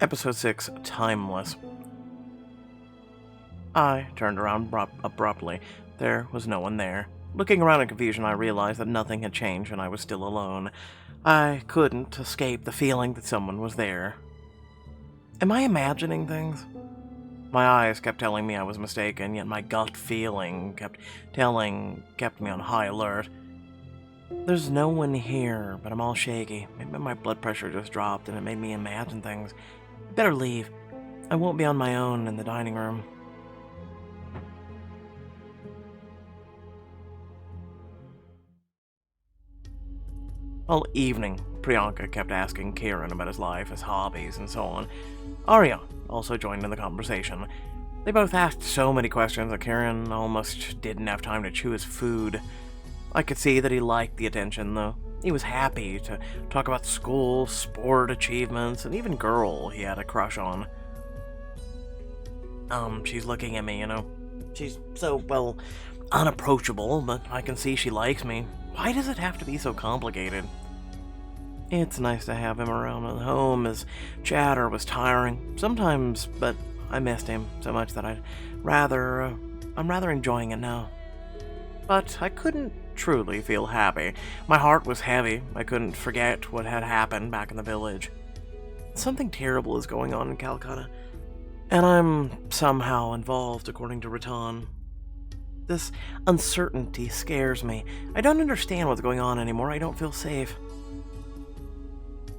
Episode 6, Timeless. I turned around abruptly. There was no one there. Looking around in confusion, I realized that nothing had changed and I was still alone. I couldn't escape the feeling that someone was there. Am I imagining things? My eyes kept telling me I was mistaken, yet my gut feeling kept me on high alert. There's no one here, but I'm all shaky. Maybe my blood pressure just dropped and it made me imagine things. Better leave. I won't be on my own in the dining room. All evening, Priyanka kept asking Kieran about his life, his hobbies, and so on. Arya also joined in the conversation. They both asked so many questions that Kieran almost didn't have time to chew his food. I could see that he liked the attention, though. He was happy to talk about school, sport achievements, and even girl he had a crush on. She's looking at me, She's so, unapproachable, but I can see she likes me. Why does it have to be so complicated? It's nice to have him around at home. His chatter was tiring sometimes, but I missed him so much that I'm rather enjoying it now. But I couldn't truly feel happy. My heart was heavy. I couldn't forget what had happened back in the village. Something terrible is going on in Calcutta, and I'm somehow involved, according to Ratan. This uncertainty scares me. I don't understand what's going on anymore. I don't feel safe.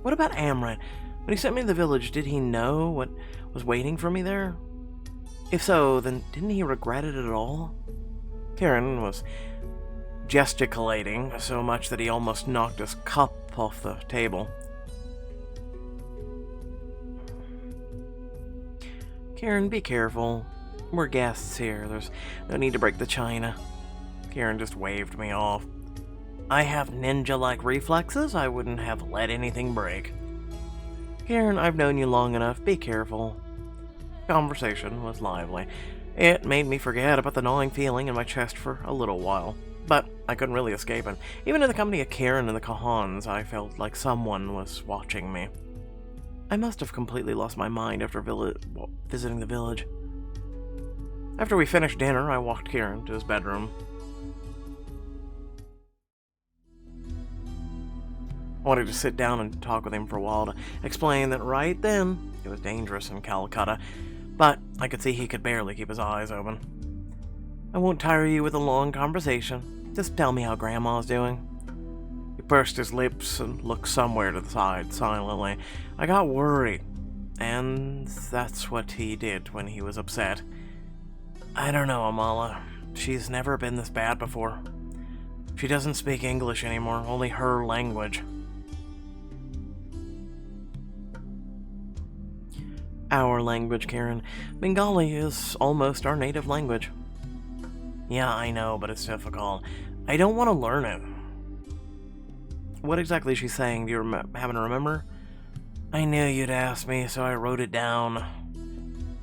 What about Amrit? When he sent me to the village, did he know what was waiting for me there? If so, then didn't he regret it at all? Kieran was gesticulating so much that he almost knocked his cup off the table. Kieran, be careful. We're guests here. There's no need to break the china. Kieran just waved me off. I have ninja-like reflexes. I wouldn't have let anything break. Kieran, I've known you long enough. Be careful. Conversation was lively. It made me forget about the gnawing feeling in my chest for a little while. But I couldn't really escape it. Even in the company of Kieran and the Kahans, I felt like someone was watching me. I must have completely lost my mind after visiting the village. After we finished dinner, I walked Kieran to his bedroom. I wanted to sit down and talk with him for a while to explain that right then it was dangerous in Calcutta, but I could see he could barely keep his eyes open. I won't tire you with a long conversation. Just tell me how Grandma's doing. He pursed his lips and looked somewhere to the side silently. I got worried, and that's what he did when he was upset. I don't know, Amala. She's never been this bad before. She doesn't speak English anymore, only her language. Our language, Kieran. Bengali is almost our native language. Yeah, I know, but it's difficult. I don't want to learn it. What exactly is she saying? Do you happen to remember? I knew you'd ask me, so I wrote it down.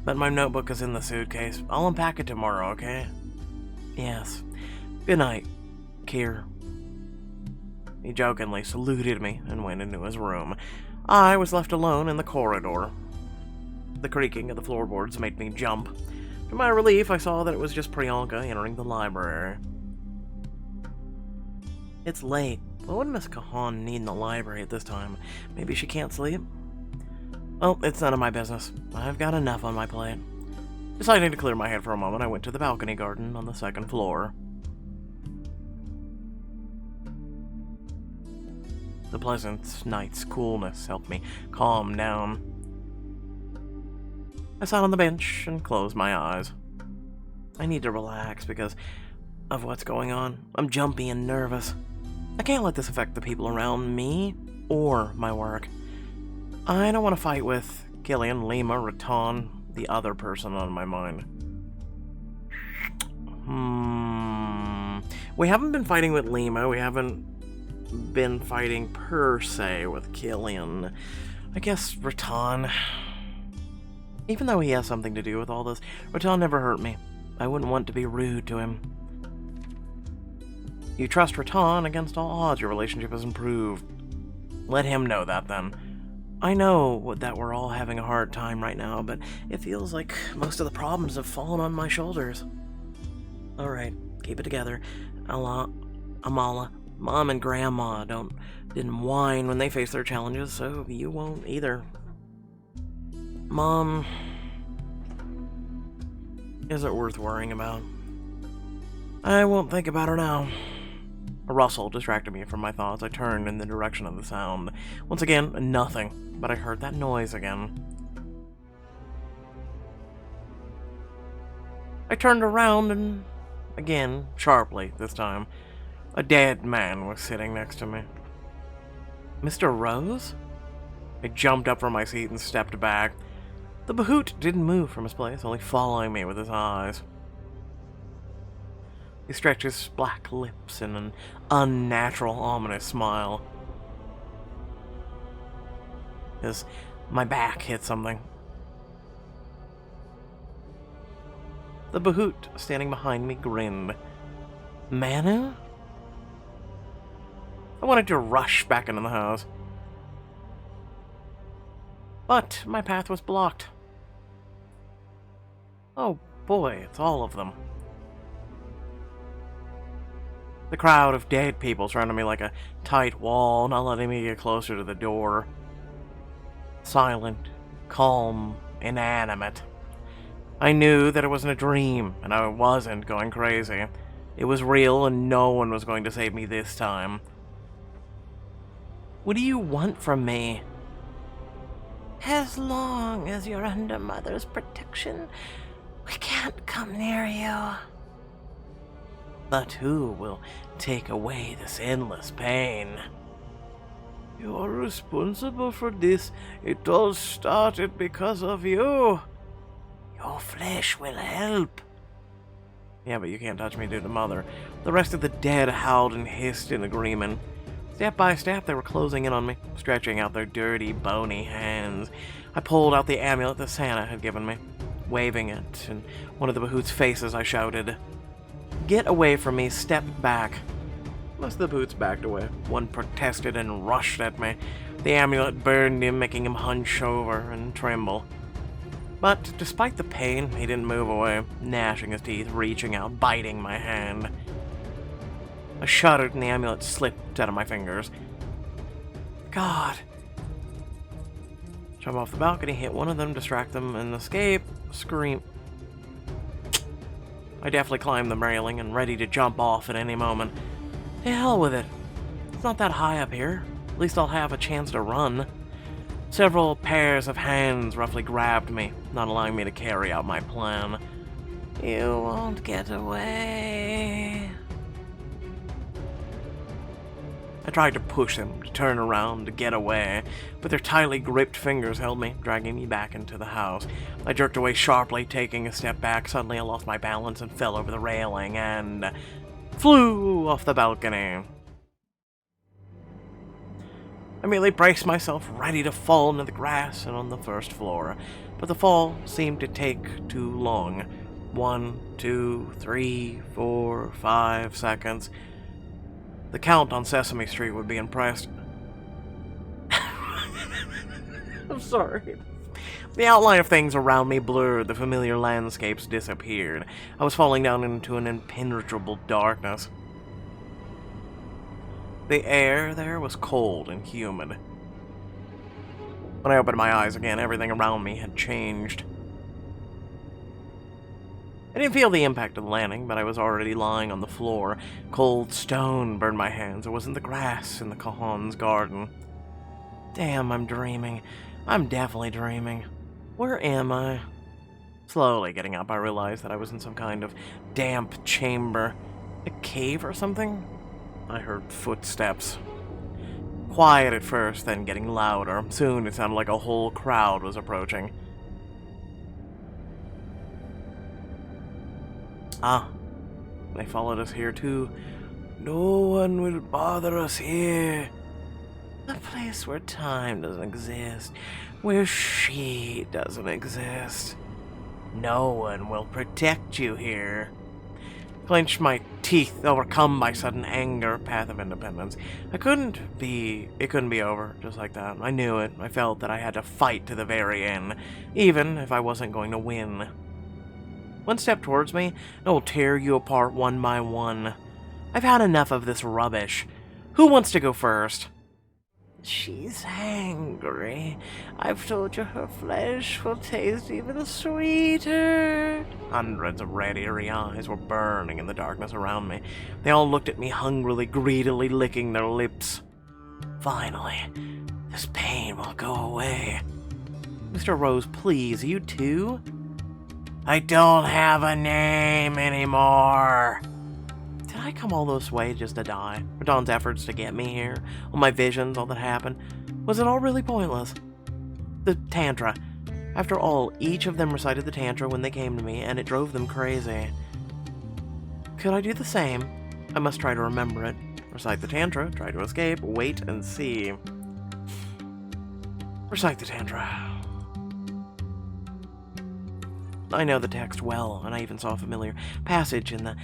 But my notebook is in the suitcase. I'll unpack it tomorrow, okay? Yes. Good night, Kier. He jokingly saluted me and went into his room. I was left alone in the corridor. The creaking of the floorboards made me jump. To my relief, I saw that it was just Priyanka entering the library. It's late. What would Miss Kahan need in the library at this time? Maybe she can't sleep? Well, it's none of my business. I've got enough on my plate. Deciding to clear my head for a moment, I went to the balcony garden on the second floor. The pleasant night's coolness helped me calm down. I sat on the bench and closed my eyes. I need to relax because of what's going on. I'm jumpy and nervous. I can't let this affect the people around me or my work. I don't want to fight with Killian, Lima, Ratan, the other person on my mind. We haven't been fighting with Lima. We haven't been fighting per se with Killian. I guess Ratan. Even though he has something to do with all this, Ratan never hurt me. I wouldn't want to be rude to him. You trust Ratan against all odds. Your relationship has improved. Let him know that, then. I know that we're all having a hard time right now, but it feels like most of the problems have fallen on my shoulders. Alright, keep it together. Amala, Mom and Grandma didn't whine when they faced their challenges, so you won't either. Mom isn't worth worrying about. I won't think about her now. A rustle distracted me from my thoughts. I turned in the direction of the sound. Once again, nothing, but I heard that noise again. I turned around and, again, sharply this time, a dead man was sitting next to me. Mr. Rose? I jumped up from my seat and stepped back. The Bahoot didn't move from his place, only following me with his eyes. He stretched his black lips in an unnatural, ominous smile. My back hit something. The Bahoot, standing behind me, grinned. Manu? I wanted to rush back into the house. But my path was blocked. Oh boy, it's all of them. The crowd of dead people surrounded me like a tight wall, not letting me get closer to the door. Silent, calm, inanimate. I knew that it wasn't a dream, and I wasn't going crazy. It was real, and no one was going to save me this time. What do you want from me? As long as you're under Mother's protection, we can't come near you. But who will take away this endless pain? You are responsible for this. It all started because of you. Your flesh will help. Yeah, but you can't touch me due to Mother. The rest of the dead howled and hissed in agreement. Step by step, they were closing in on me, stretching out their dirty, bony hands. I pulled out the amulet that Santa had given me. Waving it in one of the Bahoot's faces, I shouted, "Get away from me, step back." Most of the Bahoots backed away. One protested and rushed at me. The amulet burned him, making him hunch over and tremble. But despite the pain, he didn't move away, gnashing his teeth, reaching out, biting my hand. I shuddered and the amulet slipped out of my fingers. God. Jump off the balcony, hit one of them, distract them, and escape. Scream. I deftly climbed the railing and ready to jump off at any moment. To hell with it. It's not that high up here. At least I'll have a chance to run. Several pairs of hands roughly grabbed me, not allowing me to carry out my plan. You won't get away. I tried to push them, to turn around, to get away, but their tightly gripped fingers held me, dragging me back into the house. I jerked away sharply, taking a step back. Suddenly I lost my balance and fell over the railing and flew off the balcony. I immediately braced myself, ready to fall into the grass and on the first floor, but the fall seemed to take too long. 1, 2, 3, 4, 5 seconds. The count on Sesame Street would be impressed. I'm sorry. The outline of things around me blurred, the familiar landscapes disappeared. I was falling down into an impenetrable darkness. The air there was cold and humid. When I opened my eyes again, everything around me had changed. I didn't feel the impact of the landing, but I was already lying on the floor. Cold stone burned my hands. It wasn't the grass in the Cajon's garden. Damn, I'm dreaming. I'm definitely dreaming. Where am I? Slowly getting up, I realized that I was in some kind of damp chamber. A cave or something? I heard footsteps. Quiet at first, then getting louder. Soon it sounded like a whole crowd was approaching. Ah, they followed us here too. No one will bother us here. A place where time doesn't exist, where she doesn't exist. No one will protect you here. Clenched my teeth, overcome by sudden anger, path of independence. It couldn't be over just like that. I knew it. I felt that I had to fight to the very end, even if I wasn't going to win. One step towards me, and I'll tear you apart one by one. I've had enough of this rubbish. Who wants to go first? She's angry. I've told you her flesh will taste even sweeter. Hundreds of red, eerie eyes were burning in the darkness around me. They all looked at me hungrily, greedily licking their lips. Finally, this pain will go away. Mr. Rose, please, you too? I don't have a name anymore. Did I come all this way just to die? Ratan's efforts to get me here? All my visions, all that happened? Was it all really pointless? The Tantra. After all, each of them recited the Tantra when they came to me, and it drove them crazy. Could I do the same? I must try to remember it. Recite the Tantra, try to escape, wait and see. Recite the Tantra. I know the text well, and I even saw a familiar passage in the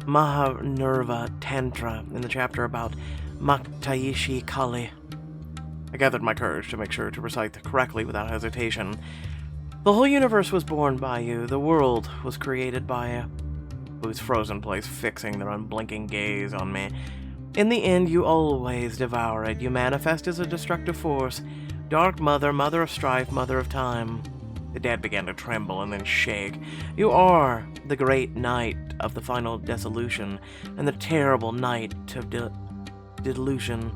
Mahanurva Tantra in the chapter about Maktaishi Kali. I gathered my courage to make sure to recite correctly without hesitation. The whole universe was born by you. The world was created by you. Who's frozen place, fixing their unblinking gaze on me. In the end, you always devour it. You manifest as a destructive force. Dark mother, mother of strife, mother of time. The dead began to tremble and then shake. You are the great night of the final dissolution, and the terrible night of delusion.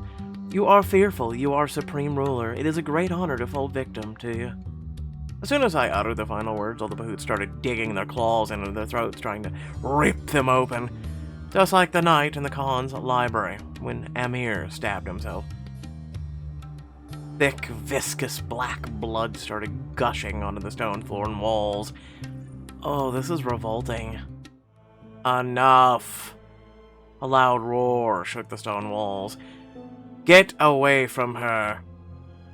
You are fearful, you are supreme ruler. It is a great honor to fall victim to you. As soon as I uttered the final words, all the Bahoots started digging their claws into their throats, trying to rip them open. Just like the night in the Khan's library, when Amir stabbed himself. Thick, viscous black blood started gushing onto the stone floor and walls. Oh, this is revolting. Enough! A loud roar shook the stone walls. Get away from her!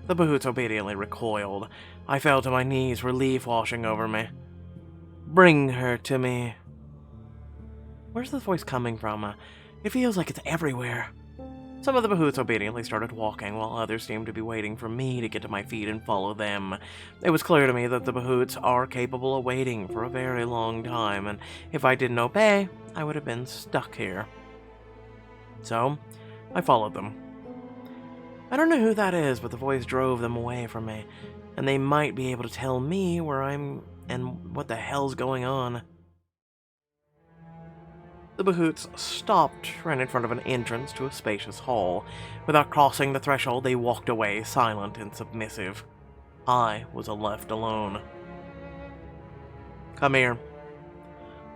The Bahoots obediently recoiled. I fell to my knees, relief washing over me. Bring her to me. Where's this voice coming from? It feels like it's everywhere. Some of the Bahoots obediently started walking, while others seemed to be waiting for me to get to my feet and follow them. It was clear to me that the Bahoots are capable of waiting for a very long time, and if I didn't obey, I would have been stuck here. So, I followed them. I don't know who that is, but the voice drove them away from me, and they might be able to tell me where I'm and what the hell's going on. The Bahoots stopped right in front of an entrance to a spacious hall. Without crossing the threshold, they walked away, silent and submissive. I was left alone. Come here.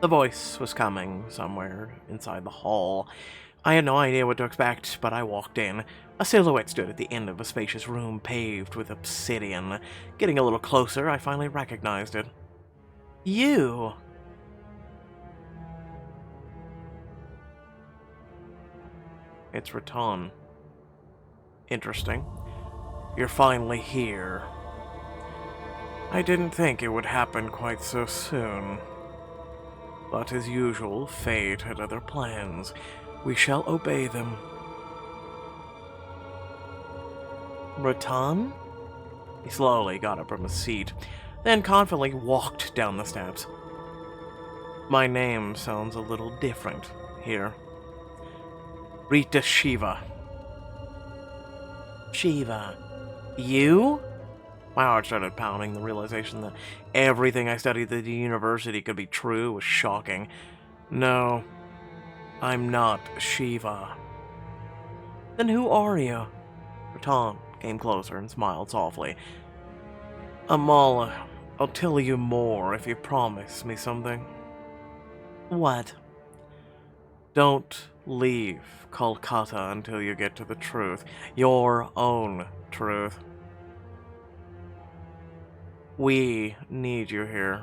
The voice was coming somewhere inside the hall. I had no idea what to expect, but I walked in. A silhouette stood at the end of a spacious room paved with obsidian. Getting a little closer, I finally recognized it. You! It's Ratan. Interesting. You're finally here. I didn't think it would happen quite so soon. But as usual, fate had other plans. We shall obey them. Ratan? He slowly got up from his seat, then confidently walked down the steps. My name sounds a little different here. Rita Shiva. Shiva. You? My heart started pounding. The realization that everything I studied at the university could be true was shocking. No, I'm not Shiva. Then who are you? Ratan came closer and smiled softly. Amala, I'll tell you more if you promise me something. What? Don't leave Kolkata until you get to the truth. Your own truth. We need you here.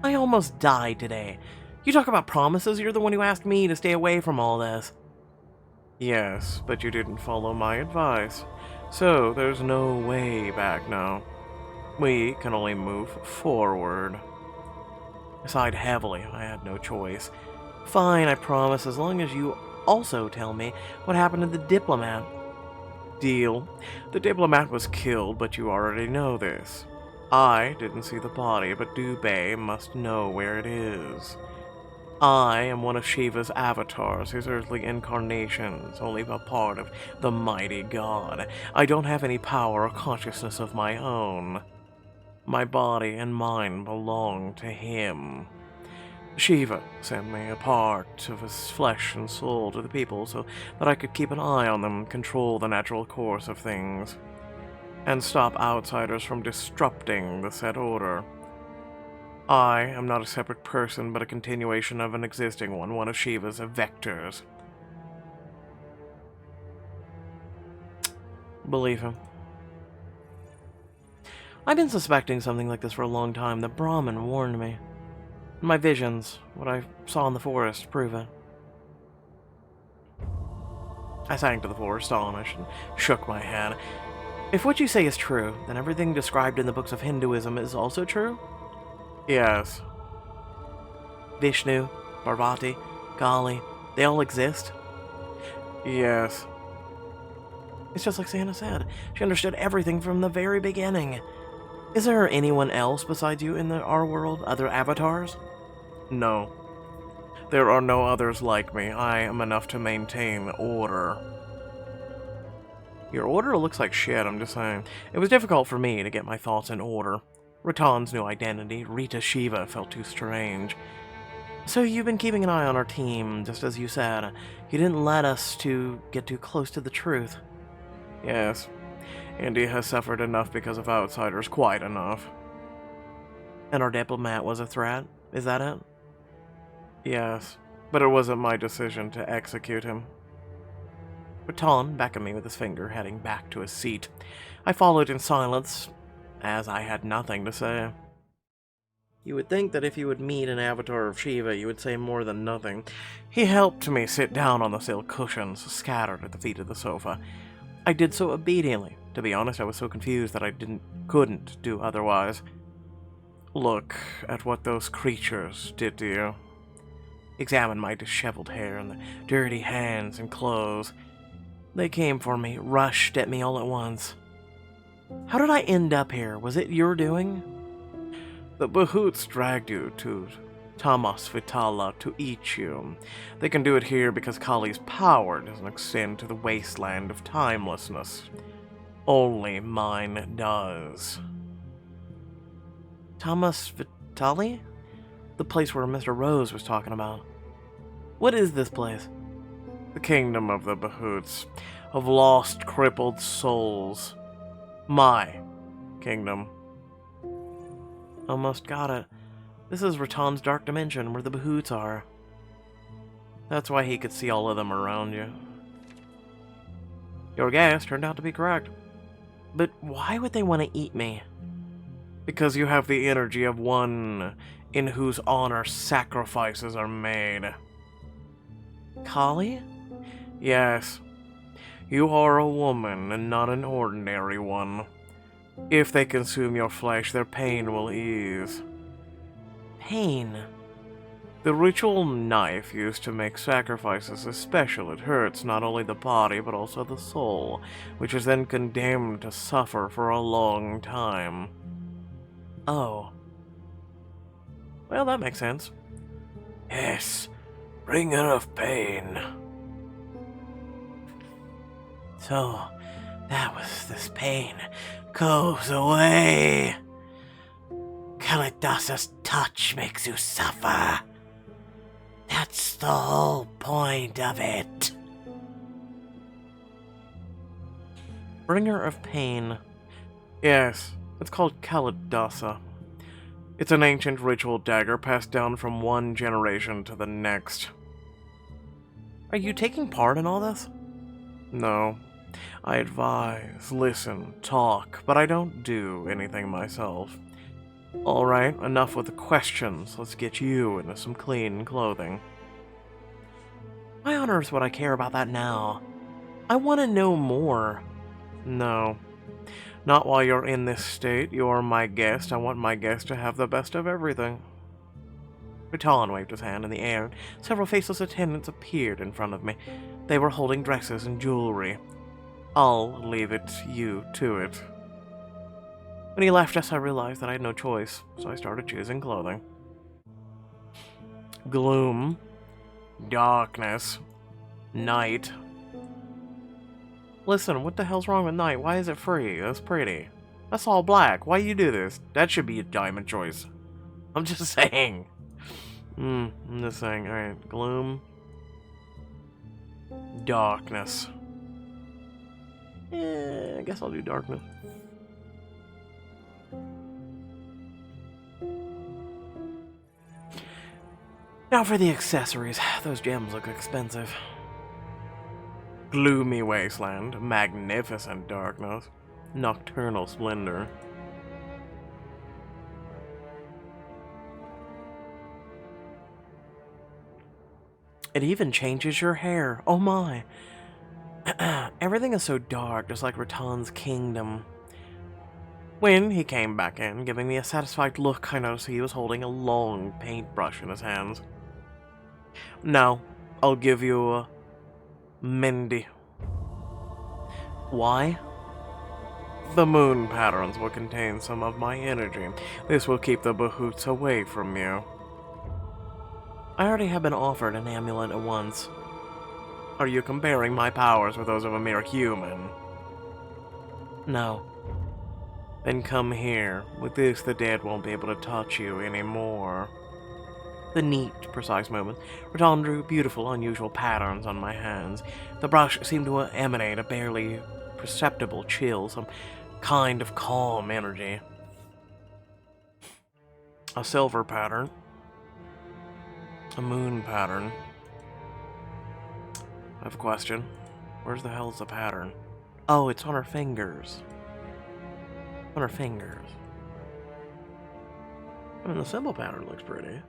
I almost died today. You talk about promises, you're the one who asked me to stay away from all this. Yes, but you didn't follow my advice. So there's no way back now. We can only move forward. I sighed heavily. I had no choice. Fine, I promise, as long as you also tell me what happened to the diplomat. Deal. The diplomat was killed, but you already know this. I didn't see the body, but Dubé must know where it is. I am one of Shiva's avatars, his earthly incarnations, only a part of the mighty god. I don't have any power or consciousness of my own. My body and mind belong to him. Shiva sent me a part of his flesh and soul to the people so that I could keep an eye on them, control the natural course of things, and stop outsiders from disrupting the set order. I am not a separate person, but a continuation of an existing one of Shiva's vectors. Believe him. I've been suspecting something like this for a long time. The Brahmin warned me. My visions, what I saw in the forest, prove it. I sank to the floor, astonished, and shook my head. If what you say is true, then everything described in the books of Hinduism is also true? Yes. Vishnu, Parvati, Kali, they all exist? Yes. It's just like Santa said. She understood everything from the very beginning. Is there anyone else besides you in our world? Other avatars? No. There are no others like me. I am enough to maintain order. Your order looks like shit, I'm just saying. It was difficult for me to get my thoughts in order. Ratan's new identity, Rita Shiva, felt too strange. So you've been keeping an eye on our team, just as you said. You didn't let us get too close to the truth. Yes. India has suffered enough because of outsiders, quite enough. And our diplomat was a threat? Is that it? Yes, but it wasn't my decision to execute him. Ratan beckoned me with his finger, heading back to his seat. I followed in silence, as I had nothing to say. You would think that if you would meet an avatar of Shiva, you would say more than nothing. He helped me sit down on the silk cushions, scattered at the feet of the sofa. I did so obediently. To be honest, I was so confused that I couldn't do otherwise. Look at what those creatures did to you. Examine my disheveled hair and the dirty hands and clothes. They came for me, rushed at me all at once. How did I end up here? Was it your doing? The Bahoots dragged you to Tamas Vitala to eat you. They can do it here because Kali's power doesn't extend to the wasteland of timelessness. Only mine does. Tamas Vitali? The place where Mr. Rose was talking about. What is this place? The kingdom of the Bahoots, of lost, crippled souls. My kingdom. Almost got it. This is Ratan's dark dimension, where the Bahoots are. That's why he could see all of them around you. Your guess turned out to be correct. But why would they want to eat me? Because you have the energy of one in whose honor sacrifices are made. Kali? Yes. You are a woman, and not an ordinary one. If they consume your flesh, their pain will ease. Pain? The ritual knife used to make sacrifices is special. It hurts not only the body, but also the soul, which is then condemned to suffer for a long time. Oh. Well, that makes sense. Yes, bringer of pain. So, that was this pain goes away. Kalidasa's touch makes you suffer. That's the whole point of it. Bringer of pain. Yes, it's called Kalidasa. It's an ancient ritual dagger passed down from one generation to the next. Are you taking part in all this? No. I advise, listen, talk, but I don't do anything myself. Alright, enough with the questions. Let's get you into some clean clothing. My honor is what I care about that now. I want to know more. No. Not while you're in this state. You are my guest. I want my guest to have the best of everything. Ratan waved his hand in the air, and several faceless attendants appeared in front of me. They were holding dresses and jewelry. I'll leave you to it. When he left us, I realized that I had no choice, so I started choosing clothing. Gloom. Darkness. Night. Listen, what the hell's wrong with night? Why is it free? That's pretty. That's all black. Why you do this? That should be a diamond choice. I'm just saying. I'm just saying. Alright, gloom. Darkness. I guess I'll do darkness. Now for the accessories. Those gems look expensive. Gloomy wasteland, magnificent darkness, nocturnal splendor. It even changes your hair. Oh my. Everything is so dark, just like Ratan's kingdom. When he came back in, giving me a satisfied look, I noticed he was holding a long paintbrush in his hands. Now, I'll give you a Mindy. Why? The moon patterns will contain some of my energy. This will keep the Bahoots away from you. I already have been offered an amulet at once. Are you comparing my powers with those of a mere human? No. Then come here. With this, the dead won't be able to touch you anymore. The neat, precise movement. Ratan drew beautiful, unusual patterns on my hands. The brush seemed to emanate a barely perceptible chill, some kind of calm energy. A silver pattern. A moon pattern. I have a question. Where's the hell's the pattern? Oh, it's on her fingers. On her fingers. I mean, the symbol pattern looks pretty.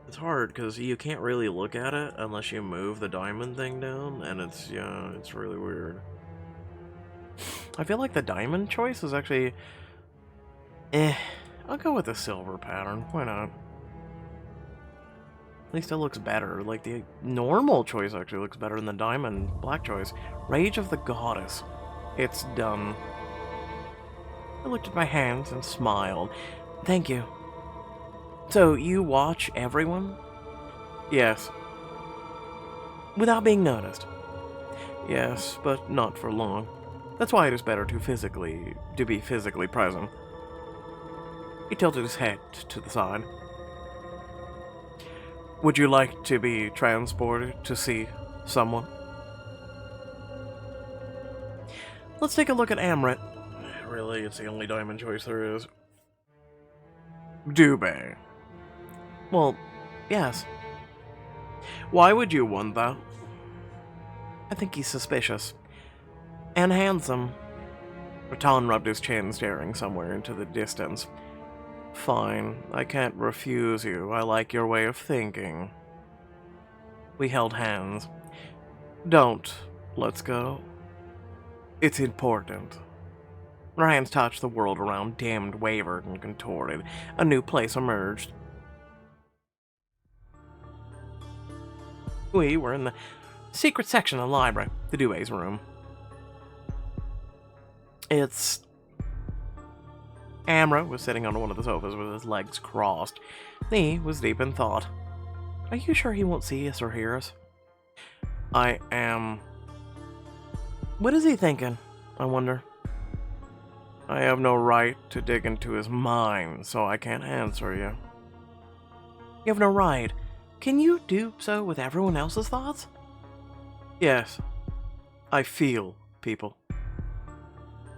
It's hard because you can't really look at it unless you move the diamond thing down, and it's really weird. I feel like the diamond choice is actually... I'll go with the silver pattern. Why not? At least it looks better. Like, the normal choice actually looks better than the diamond black choice. Rage of the Goddess. It's done. I looked at my hands and smiled. Thank you. So, you watch everyone? Yes. Without being noticed? Yes, but not for long. That's why it is better to be physically present. He tilted his head to the side. Would you like to be transported to see someone? Let's take a look at Amrit. Really, it's the only diamond choice there is. Dubé. Well, yes. Why would you want that? I think he's suspicious. And handsome. Ratan rubbed his chin, staring somewhere into the distance. Fine, I can't refuse you. I like your way of thinking. We held hands. Don't. Let's go. It's important. Our hands touched. The world around dimmed, wavered, and contorted. A new place emerged. We were in the secret section of the library, the Dubé's room. Amra was sitting on one of the sofas with his legs crossed. He was deep in thought. Are you sure he won't see us or hear us? I am. What is he thinking, I wonder? I have no right to dig into his mind, so I can't answer you. You have no right. Can you do so with everyone else's thoughts? Yes. I feel people.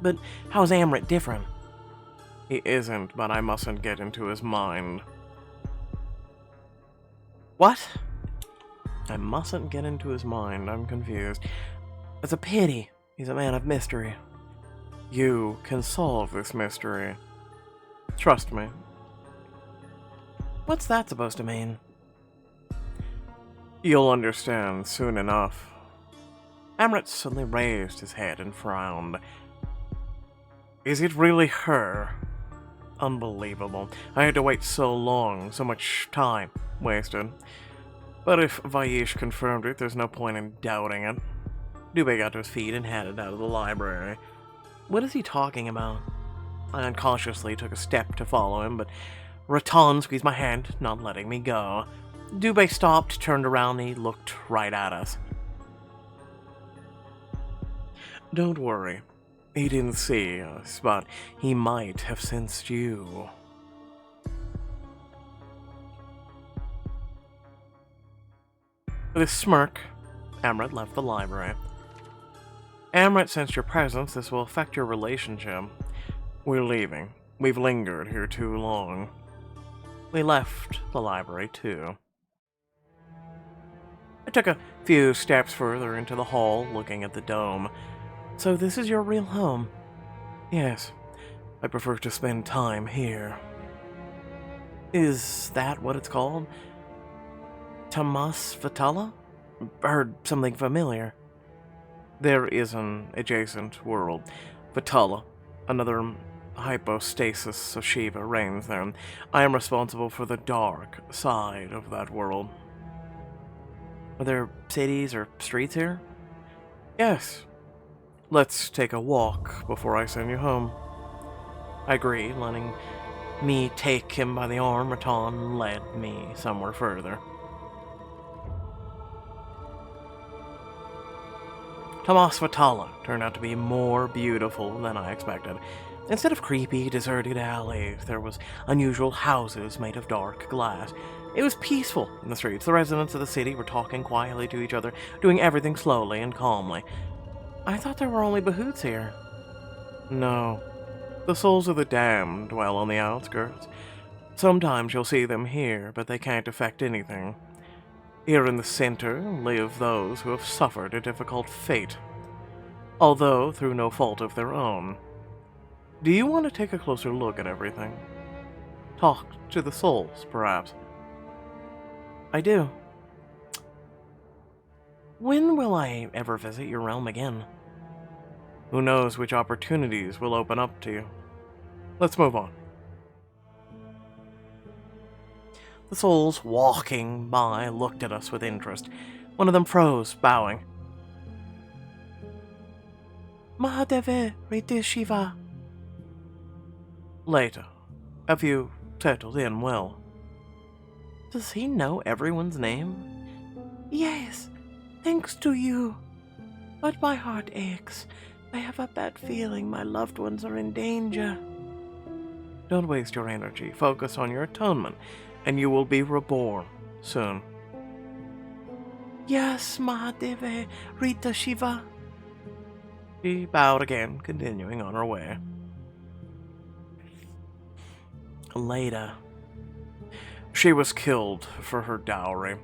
But how's Amrit different? He isn't, but I mustn't get into his mind. What? I mustn't get into his mind. I'm confused. It's a pity. He's a man of mystery. You can solve this mystery. Trust me. What's that supposed to mean? You'll understand soon enough. Amrit suddenly raised his head and frowned. Is it really her? Unbelievable. I had to wait so long, so much time wasted. But if Vaish confirmed it, there's no point in doubting it. Dubé got to his feet and headed out of the library. What is he talking about? I unconsciously took a step to follow him, but Ratan squeezed my hand, not letting me go. Dubé stopped, turned around, and he looked right at us. Don't worry. He didn't see us, but he might have sensed you. With a smirk, Amrit left the library. Amrit sensed your presence. This will affect your relationship. We're leaving. We've lingered here too long. We left the library, too. I took a few steps further into the hall, looking at the dome. So this is your real home? Yes. I prefer to spend time here. Is that what it's called? Tamas Heard something familiar. There is an adjacent world. Vitala, another hypostasis of Shiva, reigns there. I am responsible for the dark side of that world. Are there cities or streets here? Yes. Let's take a walk before I send you home. I agreed, letting me take him by the arm. Ratan led me somewhere further. Tamas Vitala turned out to be more beautiful than I expected. Instead of creepy, deserted alleys, there was unusual houses made of dark glass. It was peaceful in the streets. The residents of the city were talking quietly to each other, doing everything slowly and calmly. I thought there were only Bahoots here. No. The souls of the damned dwell on the outskirts. Sometimes you'll see them here, but they can't affect anything. Here in the center live those who have suffered a difficult fate, although through no fault of their own. Do you want to take a closer look at everything? Talk to the souls, perhaps? I do. When will I ever visit your realm again? Who knows which opportunities will open up to you. Let's move on. The souls walking by looked at us with interest. One of them froze, bowing. Mahadeve Riti Shiva. Later, have you settled in well? Does he know everyone's name? Yes, thanks to you. But my heart aches. I have a bad feeling my loved ones are in danger. Don't waste your energy. Focus on your atonement, and you will be reborn soon. Yes, Mahadeve Rita Shiva. She bowed again, continuing on her way. Later. She was killed for her dowry.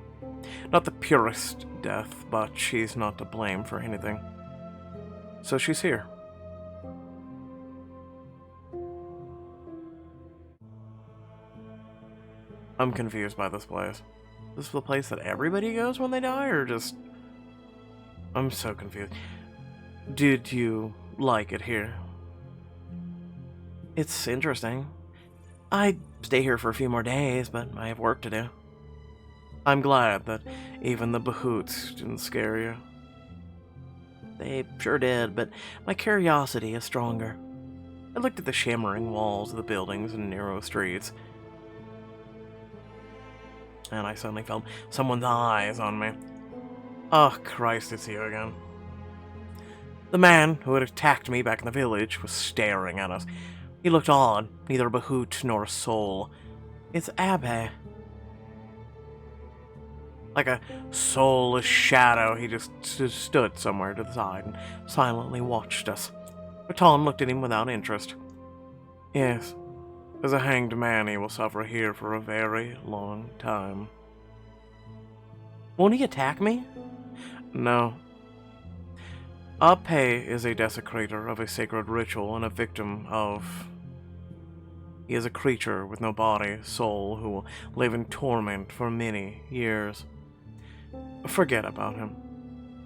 Not the purest death, but she's not to blame for anything. So she's here. I'm confused by this place. This is the place that everybody goes when they die, or just... I'm so confused. Did you like it here? It's interesting. I'd stay here for a few more days, but I have work to do. I'm glad that even the Bahoots didn't scare you. They sure did, but my curiosity is stronger. I looked at the shimmering walls of the buildings and narrow streets, and I suddenly felt someone's eyes on me. Oh, Christ, it's you again. The man who had attacked me back in the village was staring at us. He looked odd, neither a Bahoot nor a soul. It's Abhe. Like a soulless shadow, he just stood somewhere to the side and silently watched us. Ratan looked at him without interest. Yes, as a hanged man, he will suffer here for a very long time. Won't he attack me? No. Abhe is a desecrator of a sacred ritual and a victim of... He is a creature with no body, soul, who will live in torment for many years. Forget about him.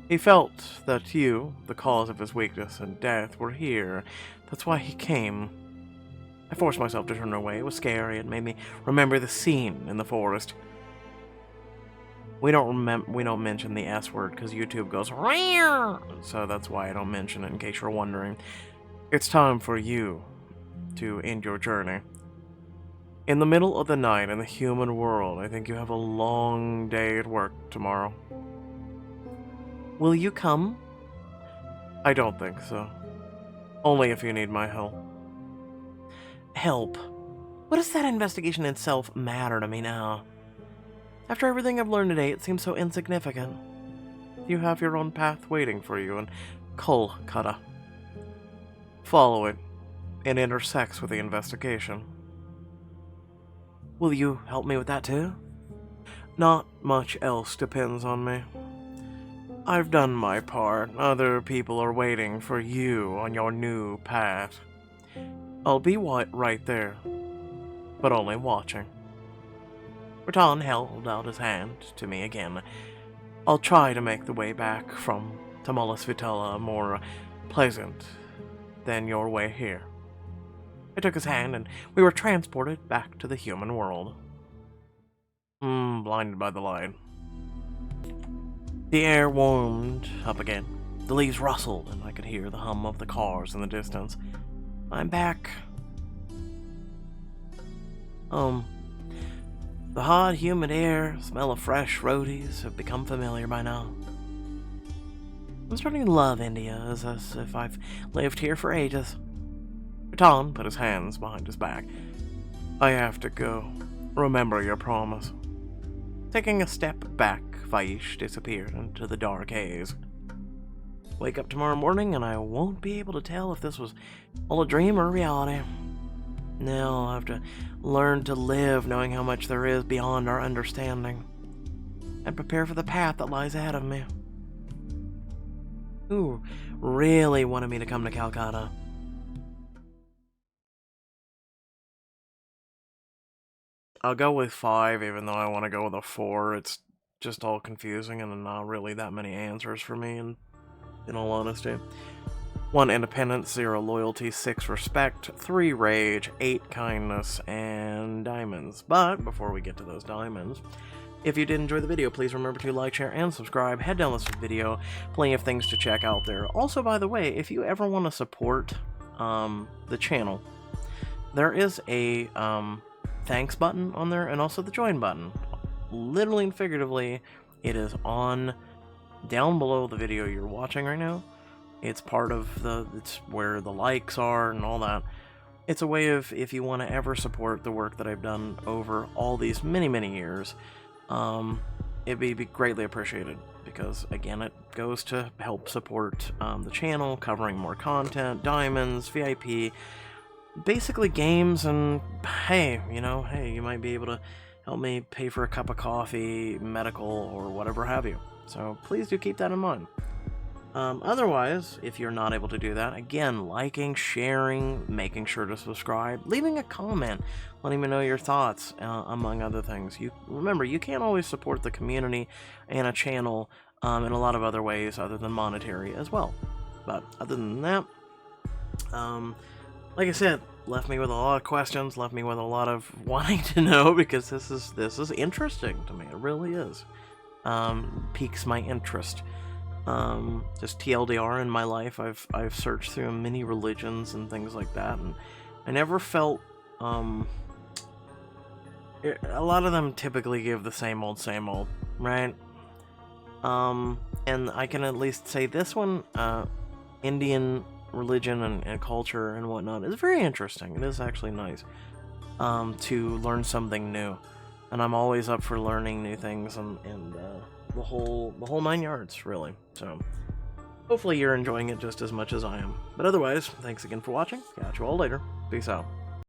He felt that you, the cause of his weakness and death, were here. That's why he came. I forced myself to turn away. It was scary. It made me remember the scene in the forest. We don't mention the S word because YouTube goes "Rear!" So that's why I don't mention it, in case you're wondering. It's time for you to end your journey. In the middle of the night in the human world, I think you have a long day at work tomorrow. Will you come? I don't think so. Only if you need my help. Help? What does that investigation itself matter to me now? After everything I've learned today, it seems so insignificant. You have your own path waiting for you in Kolkata. Follow it. It intersects with the investigation. Will you help me with that too? Not much else depends on me. I've done my part. Other people are waiting for you on your new path. I'll be right there, but only watching. Ratan held out his hand to me again. I'll try to make the way back from Timelessness more pleasant than your way here. I took his hand, and we were transported back to the human world. Blinded by the light. The air warmed up again. The leaves rustled, and I could hear the hum of the cars in the distance. I'm back. The hot, humid air, smell of fresh roadies have become familiar by now. I'm starting to love India as if I've lived here for ages. Ratan put his hands behind his back. I have to go. Remember your promise. Taking a step back, Vaish disappeared into the dark haze. Wake up tomorrow morning and I won't be able to tell if this was all a dream or reality. Now I'll have to learn to live knowing how much there is beyond our understanding, and prepare for the path that lies ahead of me. Who really wanted me to come to Calcutta? I'll go with 5, even though I want to go with a 4. It's just all confusing and not really that many answers for me, in all honesty. 1 independence, 0 loyalty, 6 respect, 3 rage, 8 kindness, and diamonds. But before we get to those diamonds, if you did enjoy the video, please remember to like, share, and subscribe. Head down this video, plenty of things to check out there. Also, by the way, if you ever want to support the channel, there is a thanks button on there, and also the join button. Literally and figuratively, it is on down below the video you're watching right now. It's part of it's where the likes are and all that. It's a way of, if you want to ever support the work that I've done over all these many years, it'd be greatly appreciated, because again, it goes to help support the channel, covering more content, diamonds, VIP, basically games, and hey, you might be able to help me pay for a cup of coffee, medical, or whatever have you. So please do keep that in mind. Otherwise, if you're not able to do that, again, liking, sharing, making sure to subscribe, leaving a comment, letting me know your thoughts, among other things. Remember, you can't always support the community and a channel in a lot of other ways other than monetary as well. But other than that, like I said, left me with a lot of questions, left me with a lot of wanting to know, because this is interesting to me. It really is. Piques my interest. Just TLDR, in my life, I've searched through many religions and things like that, and I never felt, a lot of them typically give the same old, right? And I can at least say this one, Indian religion and culture and whatnot is very interesting. It is actually nice, to learn something new, and I'm always up for learning new things, and the whole 9 yards, really. So hopefully you're enjoying it just as much as I am. But otherwise, thanks again for watching. Catch you all later. Peace out.